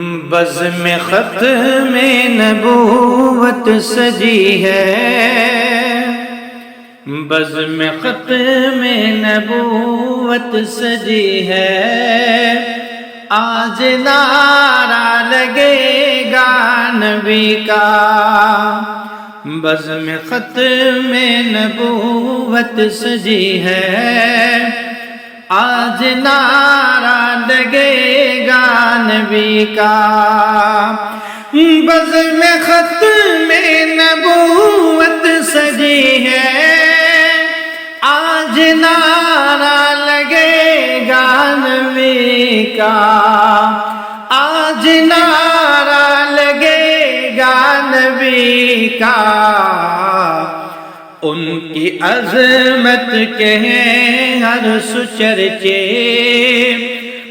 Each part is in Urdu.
بزم ختم نبوت سجی ہے، بزم ختم نبوت سجی ہے، آج نعرہ لگے گا نبی کا۔ بزم ختم نبوت سجی ہے، آج نعرہ لگے گا نبی کا۔ بزم ختم نبوت سجی ہے، آج نعرہ لگے گا نبی کا، آج نعرہ لگے گا نبی کا۔ ان کی عظمت کے ہیں ہر سو چرچے،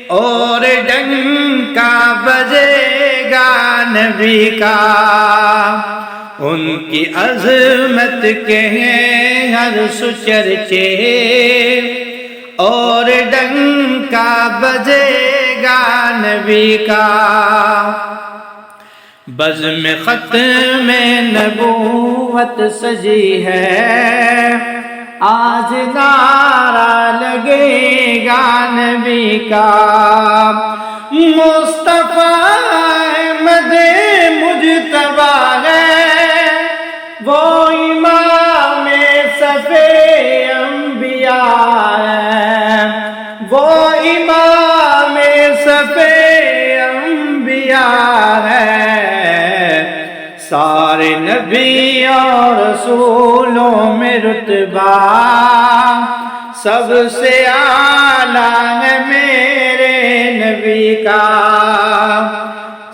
اور ڈنکا بجے گا نبی کا۔ ان کی عظمت کے ہیں ہر سو چرچے، اور ڈنکا بجے گا نبی کا۔ بزم ختم نبوت سجی ہے، آج نعرہ لگے گا نبی کا۔ مصطفیٰ احمد مجتبی ہے، وہ امام صف انبیاء ہے، وہ امام صف انبیاء ہے۔ سارے نبی اور رسولوں میں رتبہ سب سے اعلیٰ ہے میرے نبی کا۔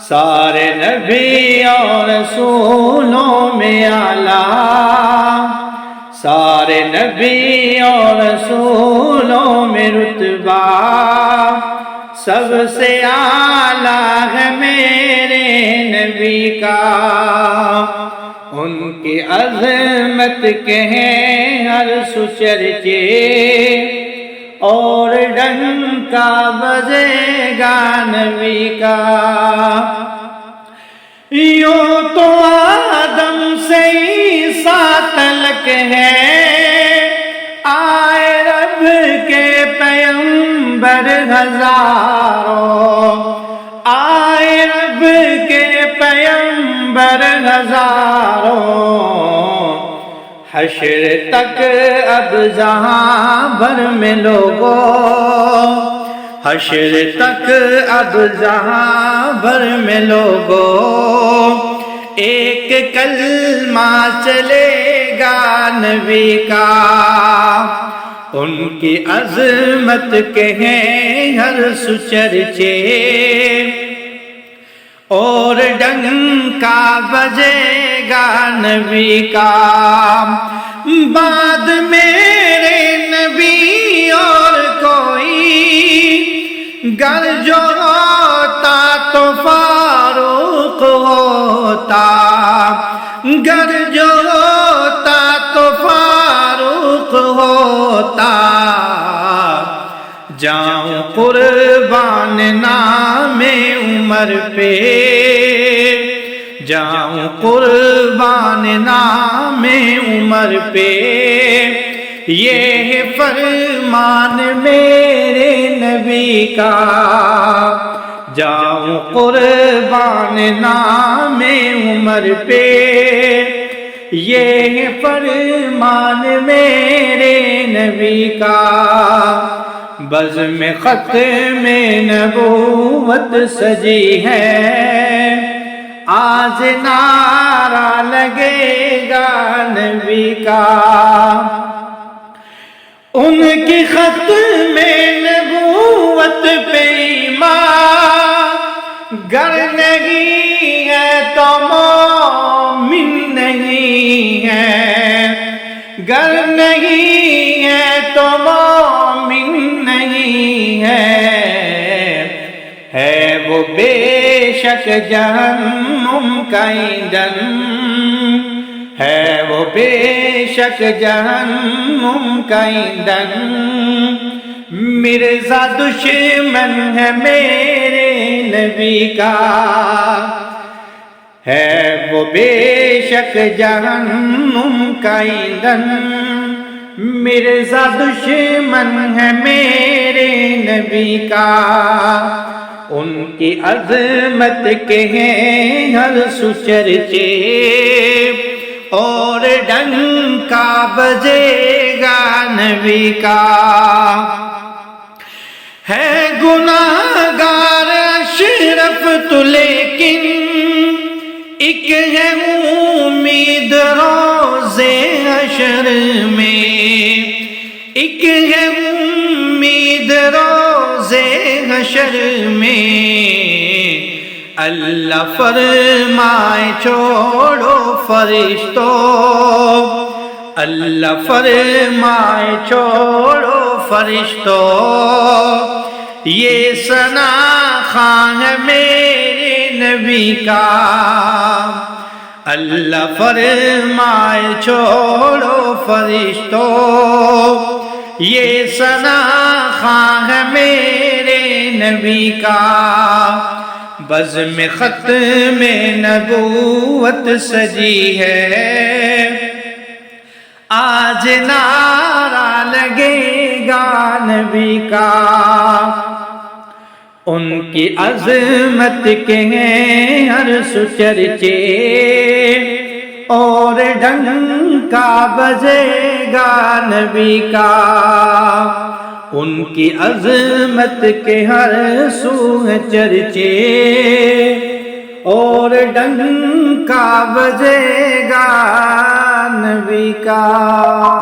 سارے نبی اور رسولوں میں اعلیٰ، سارے نبی اور رسولوں میں رتبہ سب سے اعلیٰ ہے میرے نبی کا۔ ان کی عظمت کے ہیں ہر سو چرچے، اور ڈنکا بجے گا نبی کا۔ یوں تو آدم سے عیسیٰ تلک ہے، آئے رب کے پیغمبر ہزاروں، آئے رب کے پیغمبر ہزاروں۔ حشر تک اب جہاں بھر میں لوگوں، حشر تک اب جہاں بھر میں لوگوں، ایک کلمہ چلے گا نبی کا۔ ان کی عظمت کے ہیں ہر سو چرچے، اور ڈنکا بجے گا نبی کا۔ بعد میرے نبی اور کوئی گر جو ہوتا تو فاروق ہوتا، گر جو ہوتا تو فاروق ہوتا۔ جاؤں قربان نام عمر پہ، جاؤں قربان نام عمر پہ، یہ فرمان میرے نبی کا۔ جاؤں قربان نام عمر پہ، یہ فرمان میرے نبی کا۔ بزم ختم نبوت سجی ہے، آج نعرہ لگے گا نبی کا۔ ان کی ختم نبوت پہ ایمان گر نہیں ہے تو مومن نہیں ہے، گر نہیں ہے تو مومن نہیں ہے۔ ہے وہ بے شک جہنم کا ایندھن، ہے وہ بے شک جہنم کا ایندھن۔ مرزا دشمن ہے میرے نبی کا ہے وہ بے شک جہنم کا ایندھن مرزا دشمن ہے میرے نبی کا ان کی عظمت کے ہیں ہر سو چرچے اور ڈنکا بجے گا نبی کا ہے گناہگار اشرف تو لیکن ایک ہے امید روزے حشر میں ایک ہے امید روزے حشر میں اللہ فرمائے چھوڑو فرشتوں اللہ فرمائے چھوڑو فرشتوں یہ ثنا خواں ہے میرے نبی کا اللہ فرمائے چھوڑو فرشتوں یہ ثنا خواں ہے میرے نبی کا بزم ختم نبوت سجی ہے آج نعرہ لگے گا نبی کا ان کی عظمت کے ہیں ہر سو چرچے اور ڈنکا بجے گا نبی کا ان کی عظمت کے ہر سو چرچے اور ڈنکا بجے گا نبی کا